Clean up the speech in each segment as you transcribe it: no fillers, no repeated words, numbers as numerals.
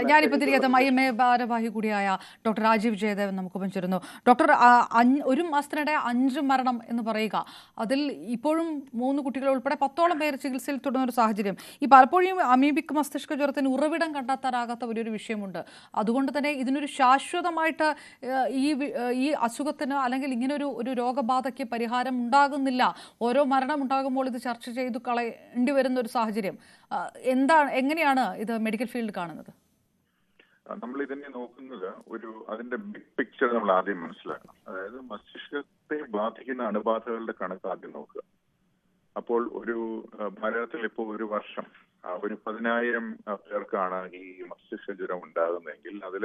ഞാനിപ്പോൾ തിരികെ IMA ഭാരവാഹി കൂടിയായ ഡോക്ടർ രാജീവ് ജയദേവൻ നമുക്കൊപ്പം ചേരുന്നു. ഡോക്ടർ, ഒരു മാസത്തിനിടെ 5 മരണം എന്ന് പറയുക, അതിൽ ഇപ്പോഴും 3 കുട്ടികൾ ഉൾപ്പെടെ 10ഓളം പേർ ചികിത്സയിൽ തുടരുന്ന ഒരു സാഹചര്യം. ഈ പലപ്പോഴും അമീബിക് മസ്തിഷ്ക ജ്വരത്തിന് ഉറവിടം കണ്ടെത്താനാകാത്ത വലിയൊരു വിഷയമുണ്ട്. അതുകൊണ്ട് തന്നെ ഇതിനൊരു ശാശ്വതമായിട്ട് ഈ അസുഖത്തിന് അല്ലെങ്കിൽ ഇങ്ങനെ ഒരു രോഗബാധയ്ക്ക് പരിഹാരം ഉണ്ടാകുന്നില്ല. ഓരോ മരണം ഉണ്ടാകുമ്പോൾ ഇത് ചർച്ച ചെയ്തു കളയേണ്ടി വരുന്ന ഒരു സാഹചര്യം. എങ്ങനെയാണ് ഇത് മെഡിക്കൽ ഫീൽഡ് കാണുന്നത്? നമ്മൾ ഇതിനെ നോക്കുന്നത് അതിന്റെ ബിഗ് പിക്ചർ നമ്മൾ ആദ്യം മനസ്സിലാക്കണം. അതായത് മസ്തിഷ്കത്തെ ബാധിക്കുന്ന അണുബാധകളുടെ കണക്ക് ആദ്യം നോക്കുക. അപ്പോൾ ഭാരതത്തിൽ ഇപ്പോൾ ഒരു വർഷം 10,000 പേർക്കാണ് ഈ മസ്തിഷ്ക ജ്വരം ഉണ്ടാകുന്നതെങ്കിൽ അതിൽ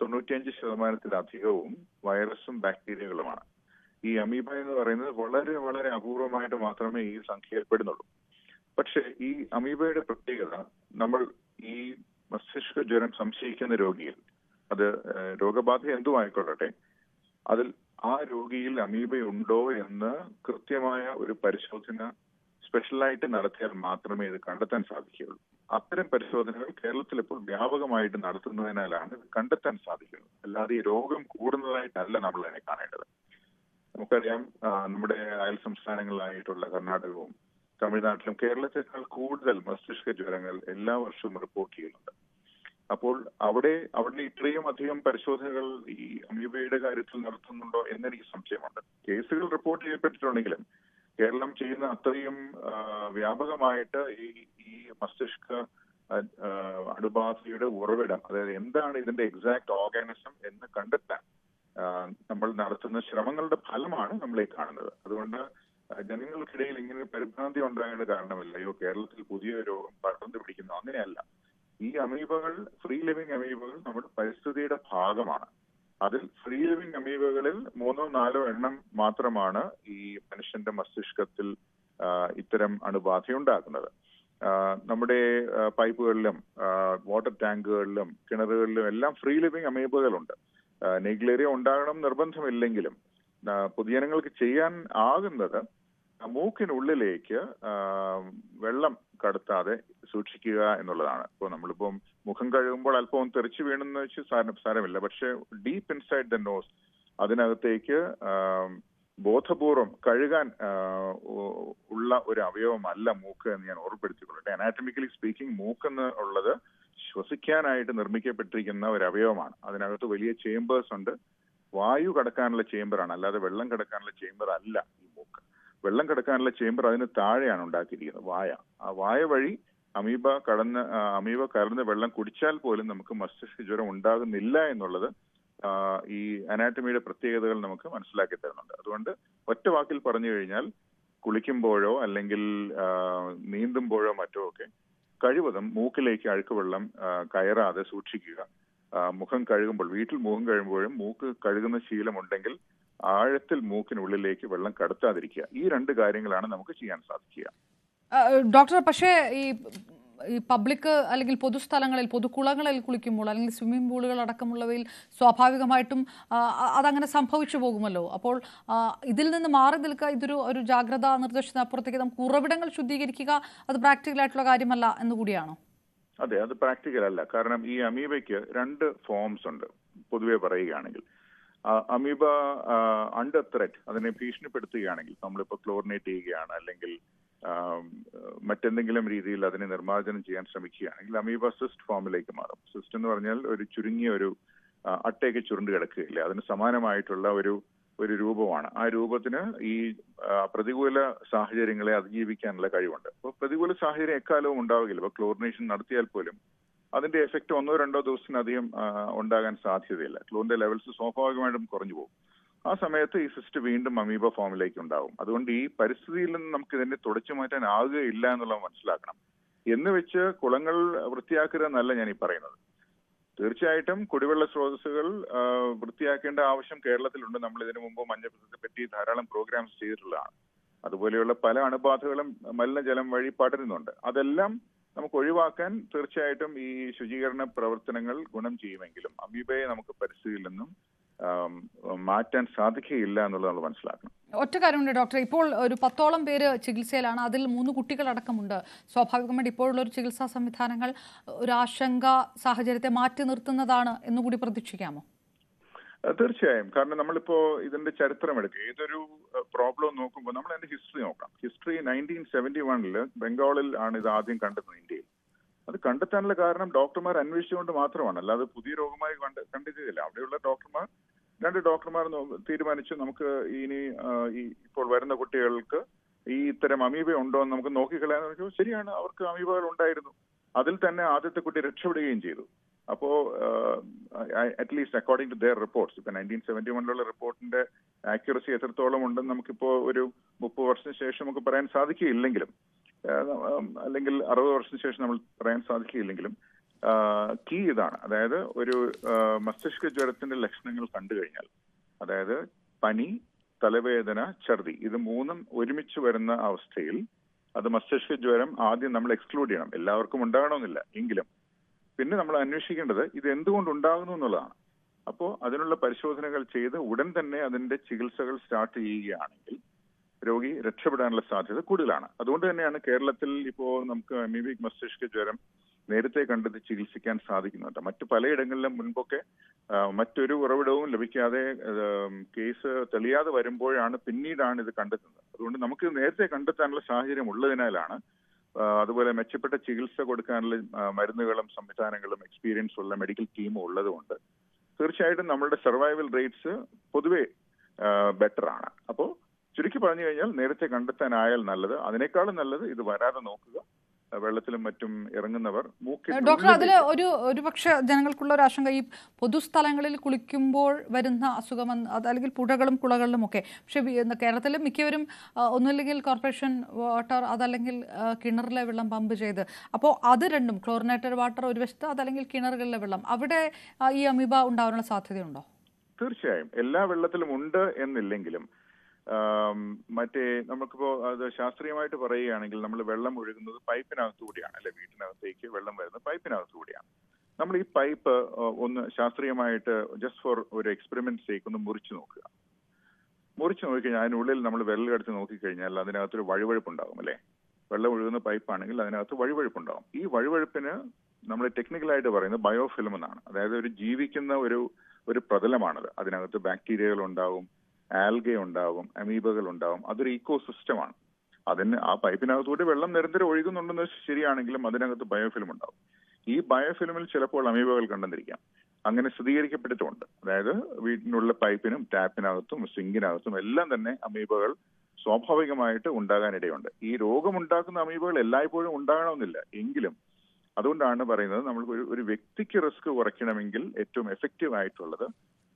95% വൈറസും ബാക്ടീരിയകളുമാണ്. ഈ അമീബ എന്ന് പറയുന്നത് വളരെ വളരെ അപൂർവമായിട്ട് മാത്രമേ ഈ സംഖ്യയിൽ പെടുന്നുള്ളൂ. പക്ഷെ ഈ അമീബയുടെ പ്രത്യേകത, നമ്മൾ ഈ മസ്തിഷ്ക ജ്വരം സംശയിക്കുന്ന രോഗിയിൽ, അത് രോഗബാധ എന്തും ആയിക്കൊള്ളട്ടെ, അതിൽ ആ രോഗിയിൽ അമീബയുണ്ടോ എന്ന് കൃത്യമായ ഒരു പരിശോധന സ്പെഷ്യലായിട്ട് നടത്തിയാൽ മാത്രമേ ഇത് കണ്ടെത്താൻ സാധിക്കുകയുള്ളൂ. അത്തരം പരിശോധനകൾ കേരളത്തിൽ ഇപ്പോൾ വ്യാപകമായിട്ട് നടത്തുന്നതിനാലാണ് ഇത് കണ്ടെത്താൻ സാധിക്കുന്നത്. അല്ലാതെ ഈ രോഗം കൂടുന്നതായിട്ടല്ല നമ്മൾ അതിനെ കാണേണ്ടത്. നമുക്കറിയാം, നമ്മുടെ അയൽ സംസ്ഥാനങ്ങളിലായിട്ടുള്ള കർണാടകവും തമിഴ്നാട്ടിലും കേരളത്തെക്കാൾ കൂടുതൽ മസ്തിഷ്ക ജ്വരങ്ങൾ എല്ലാ വർഷവും റിപ്പോർട്ട് ചെയ്യുന്നുണ്ട്. അപ്പോൾ അവിടെ ഇത്രയും അധികം പരിശോധനകൾ ഈ അമീബയുടെ കാര്യത്തിൽ നടത്തുന്നുണ്ടോ എന്നെനിക്ക് സംശയമുണ്ട്. കേസുകൾ റിപ്പോർട്ട് ചെയ്യപ്പെട്ടിട്ടുണ്ടെങ്കിലും കേരളം ചെയ്യുന്ന അത്രയും വ്യാപകമായിട്ട് ഈ മസ്തിഷ്ക അണുബാധയുടെ ഉറവിടം, അതായത് എന്താണ് ഇതിന്റെ എക്സാക്ട് ഓർഗാനിസം എന്ന് കണ്ടെത്താൻ നമ്മൾ നടത്തുന്ന ശ്രമങ്ങളുടെ ഫലമാണ് നമ്മളീ കാണുന്നത്. അതുകൊണ്ട് ജനങ്ങൾക്കിടയിൽ ഇങ്ങനെ പരിഭ്രാന്തി ഉണ്ടാകേണ്ട കാരണമില്ല. കേരളത്തിൽ പുതിയ രോഗം പടർന്നു പിടിക്കുന്നു, അങ്ങനെയല്ല. ഈ അമീബകൾ, ഫ്രീ ലിവിംഗ് അമീബകൾ നമ്മുടെ പരിസ്ഥിതിയുടെ ഭാഗമാണ്. അതിൽ ഫ്രീ ലിവിംഗ് അമീബകളിൽ 3-4 എണ്ണം മാത്രമാണ് ഈ മനുഷ്യന്റെ മസ്തിഷ്കത്തിൽ ഇത്തരം അണുബാധയുണ്ടാക്കുന്നത്. നമ്മുടെ പൈപ്പുകളിലും വാട്ടർ ടാങ്കുകളിലും കിണറുകളിലും എല്ലാം ഫ്രീ ലിവിംഗ് അമീബകളുണ്ട്. നെഗ്ലേറിയ ഉണ്ടാകണം നിർബന്ധമില്ലെങ്കിലും പൊതുജനങ്ങൾക്ക് ചെയ്യാൻ ആകുന്നത് മൂക്കിനുള്ളിലേക്ക് വെള്ളം കടത്താതെ സൂക്ഷിക്കുക എന്നുള്ളതാണ്. ഇപ്പോൾ നമ്മളിപ്പം മുഖം കഴുകുമ്പോൾ അല്പം തെറിച്ചു വീണെന്ന് വെച്ച് സാരമില്ല. പക്ഷെ ഡീപ്പ് ഇൻസൈഡ് ദ നോസ്, അതിനകത്തേക്ക് ബോധപൂർവം കഴുകാൻ ഉള്ള ഒരു അവയവമല്ല മൂക്ക് എന്ന് ഞാൻ ഓർമ്മപ്പെടുത്തിക്കൊള്ളട്ടെ. അനാറ്റമിക്കലി സ്പീക്കിംഗ്, മൂക്കെന്ന് ഉള്ളത് ശ്വസിക്കാനായിട്ട് നിർമ്മിക്കപ്പെട്ടിരിക്കുന്ന ഒരു അവയവമാണ്. അതിനകത്ത് വലിയ ചേമ്പേഴ്സ് ഉണ്ട്. വായു കടക്കാനുള്ള ചേമ്പറാണ്, അല്ലാതെ വെള്ളം കടക്കാനുള്ള ചേമ്പർ അല്ല ഈ മൂക്ക്. വെള്ളം കടക്കാനുള്ള ചേമ്പർ അതിന് താഴെയാണ് ഉണ്ടാക്കിയിരിക്കുന്നത്, വായ. ആ വായ വഴി അമീബ കലർന്ന് വെള്ളം കുടിച്ചാൽ പോലും നമുക്ക് മസ്തിഷ്ക ജ്വരം ഉണ്ടാകുന്നില്ല എന്നുള്ളത് ഈ അനാറ്റമിയുടെ പ്രത്യേകതകൾ നമുക്ക് മനസ്സിലാക്കി തരുന്നുണ്ട്. അതുകൊണ്ട് ഒറ്റ വാക്കിൽ പറഞ്ഞു കഴിഞ്ഞാൽ, കുളിക്കുമ്പോഴോ അല്ലെങ്കിൽ നീന്തുമ്പോഴോ മറ്റോ ഒക്കെ കഴിവതും മൂക്കിലേക്ക് അഴുക്ക് വെള്ളം കയറാതെ സൂക്ഷിക്കുക. മുഖം കഴുകുമ്പോൾ, വീട്ടിൽ മുഖം കഴുകുമ്പോഴും മൂക്ക് കഴുകുന്ന ശീലമുണ്ടെങ്കിൽ ആഴത്തിൽ മൂക്കിനുള്ളിലേക്ക് വെള്ളം കടത്താതിരിക്കുക. ഈ 2 കാര്യങ്ങളാണ് നമുക്ക് ചെയ്യാൻ സാധിക്കുക. ഡോക്ടർ, പക്ഷേ ഈ പബ്ലിക് അല്ലെങ്കിൽ പൊതുസ്ഥലങ്ങളിൽ, പൊതുകുളങ്ങളിൽ കുളിക്കുമ്പോൾ അല്ലെങ്കിൽ സ്വിമ്മിംഗ് പൂളുകൾ അടക്കമുള്ളവയിൽ സ്വാഭാവികമായിട്ടും അതങ്ങനെ സംഭവിച്ചു പോകുമല്ലോ. അപ്പോൾ ഇതിൽ നിന്ന് മാറി നിൽക്കുക, ഒരു ജാഗ്രതാ നിർദ്ദേശത്തിനപ്പുറത്തേക്ക് നമുക്ക് ഉറവിടങ്ങൾ ശുദ്ധീകരിക്കുക, അത് പ്രാക്ടിക്കലായിട്ടുള്ള കാര്യമല്ല എന്നുകൂടിയാണോ? അതെ, അത് പ്രാക്ടിക്കൽ അല്ല. കാരണം ഈ അമീബയ്ക്ക് 2 ഫോംസ് ഉണ്ട്. പൊതുവെ പറയുകയാണെങ്കിൽ, അമീബ അണ്ടർ ത്രെറ്റ്, അതിനെ ഭീഷണിപ്പെടുത്തുകയാണെങ്കിൽ, നമ്മളിപ്പോൾ ക്ലോറിനേറ്റ് ചെയ്യുകയാണ് അല്ലെങ്കിൽ മറ്റെന്തെങ്കിലും രീതിയിൽ അതിനെ നിർമ്മാർജ്ജനം ചെയ്യാൻ ശ്രമിക്കുകയാണെങ്കിൽ അമീബ സിസ്റ്റ് ഫോമിലേക്ക് മാറും. സിസ്റ്റ് എന്ന് പറഞ്ഞാൽ ഒരു ചുരുങ്ങിയ അട്ടയൊക്കെ ചുരുണ്ട് കിടക്കുകയില്ല, അതിന് സമാനമായിട്ടുള്ള ഒരു രൂപമാണ്. ആ രൂപത്തിന് ഈ പ്രതികൂല സാഹചര്യങ്ങളെ അതിജീവിക്കാനുള്ള കഴിവുണ്ട്. അപ്പോൾ പ്രതികൂല സാഹചര്യം എക്കാലവും ഉണ്ടാവുകയില്ല. ഇപ്പോൾ ക്ലോറിനേഷൻ നടത്തിയാൽ പോലും അതിന്റെ എഫക്റ്റ് 1-2 ദിവസത്തിനധികം ഉണ്ടാകാൻ സാധ്യതയില്ല. ക്ലോറിന്റെ ലെവൽസ് സ്വാഭാവികമായിട്ടും കുറഞ്ഞു പോകും. ആ സമയത്ത് ഈ സിസ്റ്റ് വീണ്ടും അമീബ ഫോമിലേക്ക് ഉണ്ടാവും. അതുകൊണ്ട് ഈ പരിസ്ഥിതിയിൽ നിന്ന് നമുക്ക് ഇതിനെ തുടച്ചു മാറ്റാൻ ആകുകയില്ല എന്നുള്ളത് മനസ്സിലാക്കണം. എന്ന് വെച്ച് കുളങ്ങൾ വൃത്തിയാക്കരുതെന്നല്ല ഞാൻ ഈ പറയുന്നത്. തീർച്ചയായിട്ടും കുടിവെള്ള സ്രോതസ്സുകൾ വൃത്തിയാക്കേണ്ട ആവശ്യം കേരളത്തിലുണ്ട്. നമ്മൾ ഇതിനു മുമ്പ് മഞ്ഞപ്പിത്തത്തെ പറ്റി ധാരാളം പ്രോഗ്രാംസ് ചെയ്തിട്ടുള്ളതാണ്. അതുപോലെയുള്ള പല അണുബാധകളും മലിനജലം വഴി പടരുന്നുണ്ട്. അതെല്ലാം നമുക്ക് ഒഴിവാക്കാൻ തീർച്ചയായിട്ടും ഈ ശുചീകരണ പ്രവർത്തനങ്ങൾ ഗുണം ചെയ്യുമെങ്കിലും അമീബയെ നമുക്ക് പരിസ്ഥിതിയിൽ നിന്നും മാറ്റാൻ സാധിക്കുകയില്ല എന്നുള്ളത് നമ്മൾ മനസ്സിലാക്കണം. ഒറ്റ കാര്യമുണ്ട് ഡോക്ടർ, ഇപ്പോൾ ഒരു 10ഓളം പേര് ചികിത്സയിലാണ്, അതിൽ 3 കുട്ടികളടക്കമുണ്ട്. സ്വാഭാവികമായിട്ട് ഇപ്പോഴുള്ള ഒരു ചികിത്സാ സംവിധാനങ്ങൾ ഒരു ആശങ്ക സാഹചര്യത്തെ മാറ്റി നിർത്തുന്നതാണ് എന്നുകൂടി പ്രതീക്ഷിക്കാമോ? തീർച്ചയായും. കാരണം നമ്മളിപ്പോ ഇതിന്റെ ചരിത്രം എടുക്കുക, ഏതൊരു പ്രോബ്ലം നോക്കുമ്പോൾ നമ്മൾ അതിന്റെ ഹിസ്റ്ററി നോക്കാം. ഹിസ്റ്ററി 1971 ബംഗാളിൽ ആണ് ഇത് ആദ്യം കണ്ടെത്തുന്നത് ഇന്ത്യയിൽ. അത് കണ്ടെത്താനുള്ള കാരണം ഡോക്ടർമാർ അന്വേഷിച്ചുകൊണ്ട് മാത്രമാണ്, അല്ലാതെ പുതിയ രോഗമായി കണ്ടെത്തിയതില്ല. അവിടെയുള്ള ഡോക്ടർമാർ, 2 ഡോക്ടർമാർ തീരുമാനിച്ചു നമുക്ക് ഇനി ഇപ്പോൾ വരുന്ന കുട്ടികൾക്ക് ഈ ഇത്തരം അമീബ ഉണ്ടോ എന്ന് നമുക്ക് നോക്കിക്കളയാന്ന് വെച്ചാൽ ശരിയാണ്, അവർക്ക് അമീബകൾ ഉണ്ടായിരുന്നു. അതിൽ തന്നെ ആദ്യത്തെ കുട്ടി രക്ഷപ്പെടുകയും ചെയ്തു. അപ്പോ at least according to their reports, ഇപ്പൊ 1971 റിപ്പോർട്ടിന്റെ ആക്യുറസി എത്രത്തോളം ഉണ്ടെന്ന് നമുക്കിപ്പോ ഒരു 30 വർഷത്തിന് ശേഷം നമുക്ക് പറയാൻ സാധിക്കുകയില്ലെങ്കിലും, അല്ലെങ്കിൽ 60 വർഷത്തിന് ശേഷം നമ്മൾ പറയാൻ സാധിക്കുകയില്ലെങ്കിലും, കീ ഇതാണ്. അതായത് ഒരു മസ്തിഷ്ക ജ്വരത്തിന്റെ ലക്ഷണങ്ങൾ കണ്ടു കഴിഞ്ഞാൽ, അതായത് പനി, തലവേദന, ഛർദി, ഇത് 3ഉം ഒരുമിച്ച് വരുന്ന അവസ്ഥയിൽ അത് മസ്തിഷ്ക ജ്വരം ആദ്യം നമ്മൾ എക്സ്ക്ലൂഡ് ചെയ്യണം. എല്ലാവർക്കും ഉണ്ടാകണമെന്നില്ല, എങ്കിലും പിന്നെ നമ്മൾ അന്വേഷിക്കേണ്ടത് ഇത് എന്തുകൊണ്ട് ഉണ്ടാകുന്നു എന്നുള്ളതാണ്. അപ്പോൾ അതിനുള്ള പരിശോധനകൾ ചെയ്ത് ഉടൻ തന്നെ അതിന്റെ ചികിത്സകൾ സ്റ്റാർട്ട് ചെയ്യുകയാണെങ്കിൽ രോഗി രക്ഷപ്പെടാനുള്ള സാധ്യത കൂടുതലാണ്. അതുകൊണ്ട് തന്നെയാണ് കേരളത്തിൽ ഇപ്പോ നമുക്ക് അമീബിക് മസ്തിഷ്ക ജ്വരം നേരത്തെ കണ്ടെത്തി ചികിത്സിക്കാൻ സാധിക്കുന്നുണ്ട്. മറ്റു പലയിടങ്ങളിലും മുൻപൊക്കെ മറ്റൊരു ഉറവിടവും ലഭിക്കാതെ കേസ് തെളിയാതെ വരുമ്പോഴാണ് പിന്നീടാണ് ഇത് കണ്ടെത്തുന്നത്. അതുകൊണ്ട് നമുക്ക് നേരത്തെ കണ്ടെത്താനുള്ള സാഹചര്യം ഉള്ളതിനാലാണ്, അതുപോലെ മെച്ചപ്പെട്ട ചികിത്സ കൊടുക്കാനുള്ള മരുന്നുകളും സംവിധാനങ്ങളും എക്സ്പീരിയൻസ് ഉള്ള മെഡിക്കൽ ടീമും ഉള്ളതുകൊണ്ട് തീർച്ചയായിട്ടും നമ്മളുടെ സർവൈവൽ റേറ്റ്സ് പൊതുവെ ബെറ്റർ ആണ്. അപ്പോൾ ചുരുക്കി പറഞ്ഞു കഴിഞ്ഞാൽ നേരത്തെ കണ്ടെത്താനായാൽ നല്ലത്. അതിനേക്കാളും നല്ലത് ഇത് വരാതെ നോക്കുക. വെള്ളത്തിലും മറ്റും ഇറങ്ങുന്നവർ ഡോക്ടർ, അതിൽ ഒരുപക്ഷെ ജനങ്ങൾക്കുള്ള ഒരു ആശങ്ക ഈ പൊതുസ്ഥലങ്ങളിൽ കുളിക്കുമ്പോൾ വരുന്ന അസുഖം, അതല്ലെങ്കിൽ പുഴകളും കുളകളിലും ഒക്കെ. പക്ഷെ കേരളത്തിൽ മിക്കവരും ഒന്നുമില്ലെങ്കിൽ കോർപ്പറേഷൻ വാട്ടർ, അതല്ലെങ്കിൽ കിണറിലെ വെള്ളം പമ്പ് ചെയ്ത്, അപ്പോൾ അത് രണ്ടും, ക്ലോറിനേറ്റഡ് വാട്ടർ ഒരു വശത്ത്, അതല്ലെങ്കിൽ കിണറുകളിലെ വെള്ളം, അവിടെ ഈ അമീബ ഉണ്ടാവാനുള്ള സാധ്യതയുണ്ടോ? തീർച്ചയായും എല്ലാ വെള്ളത്തിലും ഉണ്ട് എന്നില്ലെങ്കിലും മറ്റേ നമുക്കിപ്പോ അത് ശാസ്ത്രീയമായിട്ട് പറയുകയാണെങ്കിൽ നമ്മൾ വെള്ളം ഒഴുകുന്നത് പൈപ്പിനകത്തുകൂടിയാണ്, അല്ലെ? വീട്ടിനകത്തേക്ക് വെള്ളം വരുന്നത് പൈപ്പിനകത്തുകൂടിയാണ്. നമ്മൾ ഈ പൈപ്പ് ഒന്ന് ശാസ്ത്രീയമായിട്ട് ജസ്റ്റ് ഫോർ ഒരു എക്സ്പെരിമെന്റ് സേക്ക് ഒന്ന് മുറിച്ചു നോക്കിക്കഴിഞ്ഞാൽ അതിനുള്ളിൽ നമ്മൾ വെള്ളം എടുത്ത് നോക്കിക്കഴിഞ്ഞാൽ അതിനകത്തൊരു വഴുവഴുപ്പുണ്ടാകും, അല്ലെ? വെള്ളം ഒഴുകുന്ന പൈപ്പാണെങ്കിൽ അതിനകത്ത് വഴുവഴുപ്പുണ്ടാകും. ഈ വഴുവഴുപ്പിന് നമ്മൾ ടെക്നിക്കലായിട്ട് പറയുന്നത് ബയോഫിലിം എന്നാണ്. അതായത് ഒരു ജീവിക്കുന്ന ഒരു പ്രതലമാണത്. അതിനകത്ത് ബാക്ടീരിയകൾ ഉണ്ടാവും, ആൽഗ ഉണ്ടാവും, അമീബകൾ ഉണ്ടാവും. അതൊരു ഈക്കോ സിസ്റ്റമാണ്. ആ പൈപ്പിനകത്തൂടെ വെള്ളം നിരന്തരം ഒഴുകുന്നുണ്ടെന്ന് ശരിയാണെങ്കിലും അതിനകത്ത് ബയോഫിലിം ഉണ്ടാവും. ഈ ബയോഫിലിമിൽ ചിലപ്പോൾ അമീബകൾ കണ്ടെന്നിരിക്കാം. അങ്ങനെ സ്ഥിരീകരിക്കപ്പെട്ടിട്ടുണ്ട്. അതായത് വീട്ടിനുള്ള പൈപ്പിനും ടാപ്പിനകത്തും സിങ്കിനകത്തും എല്ലാം തന്നെ അമീബകൾ സ്വാഭാവികമായിട്ട് ഉണ്ടാകാനിടയുണ്ട്. ഈ രോഗമുണ്ടാക്കുന്ന അമീബകൾ എല്ലായ്പ്പോഴും ഉണ്ടാകണമെന്നില്ല, എങ്കിലും അതുകൊണ്ടാണ് പറയുന്നത് നമ്മൾ ഒരു വ്യക്തിക്ക് റിസ്ക് കുറയ്ക്കണമെങ്കിൽ ഏറ്റവും എഫക്റ്റീവ് ആയിട്ടുള്ളത്,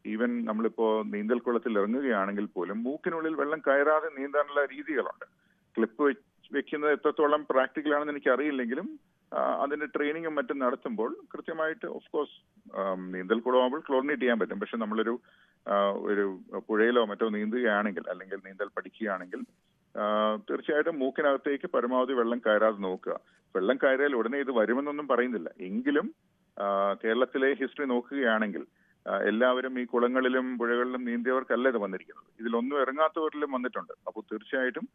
ഈവൻ നമ്മളിപ്പോ നീന്തൽക്കുളത്തിൽ ഇറങ്ങുകയാണെങ്കിൽ പോലും മൂക്കിനുള്ളിൽ വെള്ളം കയറാതെ നീന്താനുള്ള രീതികളുണ്ട്. ക്ലിപ്പ് വെക്കുന്നത് എത്രത്തോളം പ്രാക്ടിക്കൽ ആണെന്ന് എനിക്ക് അറിയില്ലെങ്കിലും അതിന്റെ ട്രെയിനിങ്ങും മറ്റും നടത്തുമ്പോൾ കൃത്യമായിട്ട് ഓഫ് കോഴ്സ് നീന്തൽക്കുളമാകുമ്പോൾ ക്ലോറിനേറ്റ് ചെയ്യാൻ പറ്റും. പക്ഷെ നമ്മളൊരു പുഴയിലോ മറ്റോ നീന്തുകയാണെങ്കിൽ, അല്ലെങ്കിൽ നീന്തൽ പഠിക്കുകയാണെങ്കിൽ തീർച്ചയായിട്ടും മൂക്കിനകത്തേക്ക് പരമാവധി വെള്ളം കയറാതെ നോക്കുക. വെള്ളം കയറിയാൽ ഉടനെ ഇത് വരുമെന്നൊന്നും പറയുന്നില്ല, എങ്കിലും കേരളത്തിലെ ഹിസ്റ്ററി നോക്കുകയാണെങ്കിൽ എല്ലാവരും ഈ കുളങ്ങളിലും പുഴകളിലും നീന്തിയവർക്കല്ല ഇത് വന്നിരിക്കുന്നത്. ഇതിലൊന്നും ഇറങ്ങാത്തവരിലും വന്നിട്ടുണ്ട്. അപ്പോൾ തീർച്ചയായിട്ടും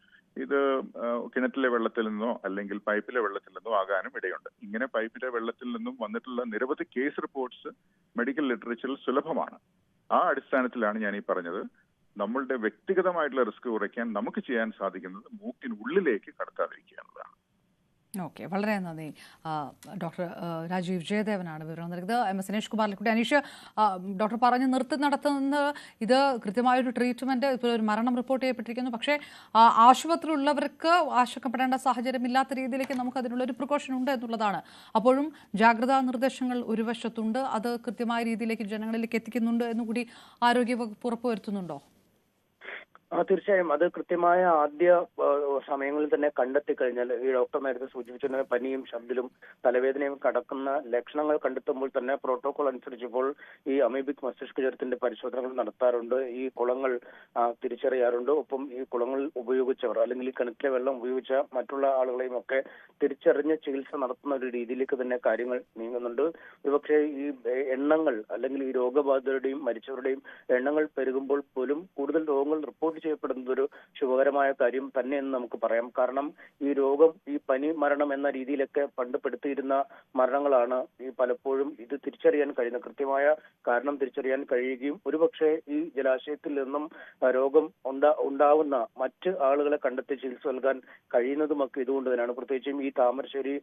ഇത് കിണറ്റിലെ വെള്ളത്തിൽ നിന്നോ അല്ലെങ്കിൽ പൈപ്പിലെ വെള്ളത്തിൽ നിന്നോ ആകാനും ഇടയുണ്ട്. ഇങ്ങനെ പൈപ്പിലെ വെള്ളത്തിൽ നിന്നും വന്നിട്ടുള്ള നിരവധി കേസ് റിപ്പോർട്ട്സ് മെഡിക്കൽ ലിറ്ററേച്ചറിൽ സുലഭമാണ്. ആ അടിസ്ഥാനത്തിലാണ് ഞാൻ ഈ പറഞ്ഞത്, നമ്മളുടെ വ്യക്തിഗതമായിട്ടുള്ള റിസ്ക് കുറയ്ക്കാൻ നമുക്ക് ചെയ്യാൻ സാധിക്കുന്നത് മൂക്കിനുള്ളിലേക്ക് കടത്താതിരിക്കുക എന്നതാണ്. ഓക്കെ, വളരെ നന്ദി. ഡോക്ടർ രാജീവ് ജയദേവനാണ് വിവരം നൽകിയത്. MS ദിനേഷ് കുമാറിനെക്കുട്ടി. അനീഷ്, ഡോക്ടർ പറഞ്ഞ് നടത്തുന്നത് ഇത് കൃത്യമായൊരു ട്രീറ്റ്മെൻറ്റ്, ഇപ്പോൾ ഒരു മരണം റിപ്പോർട്ട് ചെയ്യപ്പെട്ടിരിക്കുന്നു. പക്ഷേ ആശുപത്രിയിലുള്ളവർക്ക് ആശങ്കപ്പെടേണ്ട സാഹചര്യം ഇല്ലാത്ത രീതിയിലേക്ക് നമുക്ക് അതിനുള്ളൊരു പ്രിക്കോഷൻ ഉണ്ട് എന്നുള്ളതാണ്. അപ്പോഴും ജാഗ്രതാ നിർദ്ദേശങ്ങൾ ഒരു വശത്തുണ്ട്, അത് കൃത്യമായ രീതിയിലേക്ക് ജനങ്ങളിലേക്ക് എത്തിക്കുന്നുണ്ട് എന്നുകൂടി ആരോഗ്യവകുപ്പ് ഉറപ്പുവരുത്തുന്നുണ്ടോ? തീർച്ചയായും അത് കൃത്യമായ ആദ്യ സമയങ്ങളിൽ തന്നെ കണ്ടെത്തി കഴിഞ്ഞാൽ, ഈ ഡോക്ടർ നേരത്തെ സൂചിപ്പിച്ചിരുന്ന പനിയും ശബ്ദവും തലവേദനയും കടക്കുന്ന ലക്ഷണങ്ങൾ കണ്ടെത്തുമ്പോൾ തന്നെ പ്രോട്ടോകോൾ അനുസരിച്ചപ്പോൾ ഈ അമീബിക് മസ്തിഷ്ക ജ്വരത്തിന്റെ പരിശോധനകൾ നടത്താറുണ്ട്. ഈ കുളങ്ങൾ തിരിച്ചറിയാറുണ്ട്. ഒപ്പം ഈ കുളങ്ങൾ ഉപയോഗിച്ചവർ അല്ലെങ്കിൽ ഈ കിണറ്റിലെ വെള്ളം ഉപയോഗിച്ച മറ്റുള്ള ആളുകളെയും ഒക്കെ തിരിച്ചറിഞ്ഞ് ചികിത്സ നടത്തുന്ന ഒരു രീതിയിലേക്ക് തന്നെ കാര്യങ്ങൾ നീങ്ങുന്നുണ്ട്. ഒരുപക്ഷെ ഈ എണ്ണങ്ങൾ അല്ലെങ്കിൽ ഈ രോഗബാധിതരുടെയും മരിച്ചവരുടെയും എണ്ണങ്ങൾ പെരുകുമ്പോൾ പോലും കൂടുതൽ രോഗങ്ങൾ റിപ്പോർട്ട് റിപ്പോർട്ട് ചെയ്യപ്പെടുന്നത് ഒരു ശുഭകരമായ കാര്യം തന്നെയെന്ന് നമുക്ക് പറയാം. കാരണം ഈ രോഗം, ഈ പനി മരണം എന്ന രീതിയിലൊക്കെ പണ്ട് പെടുത്തിയിരുന്ന മരണങ്ങളാണ് ഈ പലപ്പോഴും ഇത് തിരിച്ചറിയാൻ കഴിയുന്ന കൃത്യമായ കാരണം തിരിച്ചറിയാൻ കഴിയുകയും ഒരുപക്ഷെ ഈ ജലാശയത്തിൽ നിന്നും രോഗം ഉണ്ടാവുന്ന മറ്റ് ആളുകളെ കണ്ടെത്തി ചികിത്സ നൽകാൻ കഴിയുന്നതുമൊക്കെ ഇതുകൊണ്ട് തന്നെയാണ്. പ്രത്യേകിച്ചും ഈ താമരശ്ശേരി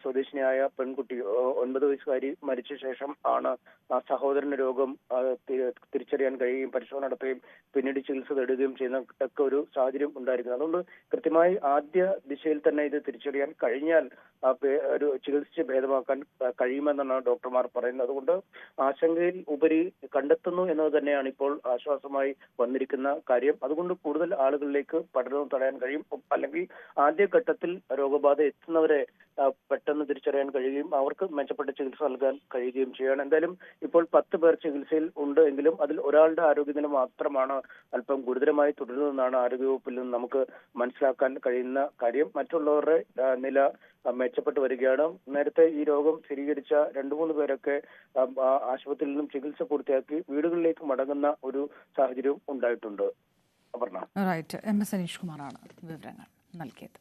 സ്വദേശിനിയായ പെൺകുട്ടി 9 വയസ്സുകാരി മരിച്ച ശേഷം ആണ് ആ സഹോദരന് രോഗം തിരിച്ചറിയാൻ കഴിയുകയും പരിശോധന നടത്തുകയും പിന്നീട് ചികിത്സ തേടുകയും ചെയ്യുന്ന ഒക്കെ ഒരു സാഹചര്യം ഉണ്ടായിരിക്കുന്നത്. അതുകൊണ്ട് കൃത്യമായി ആദ്യ ദിശയിൽ തന്നെ ഇത് തിരിച്ചറിയാൻ കഴിഞ്ഞാൽ ഒരു ചികിത്സിച്ച് ഭേദമാക്കാൻ കഴിയുമെന്നാണ് ഡോക്ടർമാർ പറയുന്നത്. അതുകൊണ്ട് ആശങ്കയിൽ ഉപരി കണ്ടെത്തുന്നു എന്നത് തന്നെയാണ് ഇപ്പോൾ ആശ്വാസമായി വന്നിരിക്കുന്ന കാര്യം. അതുകൊണ്ട് കൂടുതൽ ആളുകളിലേക്ക് പടരുന്നത് തടയാൻ കഴിയും. അല്ലെങ്കിൽ ആദ്യഘട്ടത്തിൽ രോഗബാധ എത്തുന്നവരെ പെട്ടെന്ന് തിരിച്ചറിയാൻ കഴിയുകയും അവർക്ക് മെച്ചപ്പെട്ട ചികിത്സ നൽകാൻ കഴിയുകയും ചെയ്യുകയാണ്. എന്തായാലും ഇപ്പോൾ 10 പേർ ചികിത്സയിൽ ഉണ്ട് എങ്കിലും അതിൽ ഒരാളുടെ ആരോഗ്യനില മാത്രമാണ് അല്പം ഗുരുതരമായി തുടരുന്നതെന്നാണ് ആരോഗ്യവകുപ്പിൽ നിന്ന് നമുക്ക് മനസ്സിലാക്കാൻ കഴിയുന്ന കാര്യം. മറ്റുള്ളവരുടെ നില മെച്ചപ്പെട്ടു വരികയാണ്. നേരത്തെ ഈ രോഗം സ്ഥിരീകരിച്ച 2-3 പേരൊക്കെ ആശുപത്രിയിൽ നിന്നും ചികിത്സ പൂർത്തിയാക്കി വീടുകളിലേക്ക് മടങ്ങുന്ന ഒരു സാഹചര്യവും ഉണ്ടായിട്ടുണ്ട്. അപർണ. റൈറ്റ്. MS അനീഷ് കുമാറാണ് വിവരങ്ങൾ നൽകിയത്.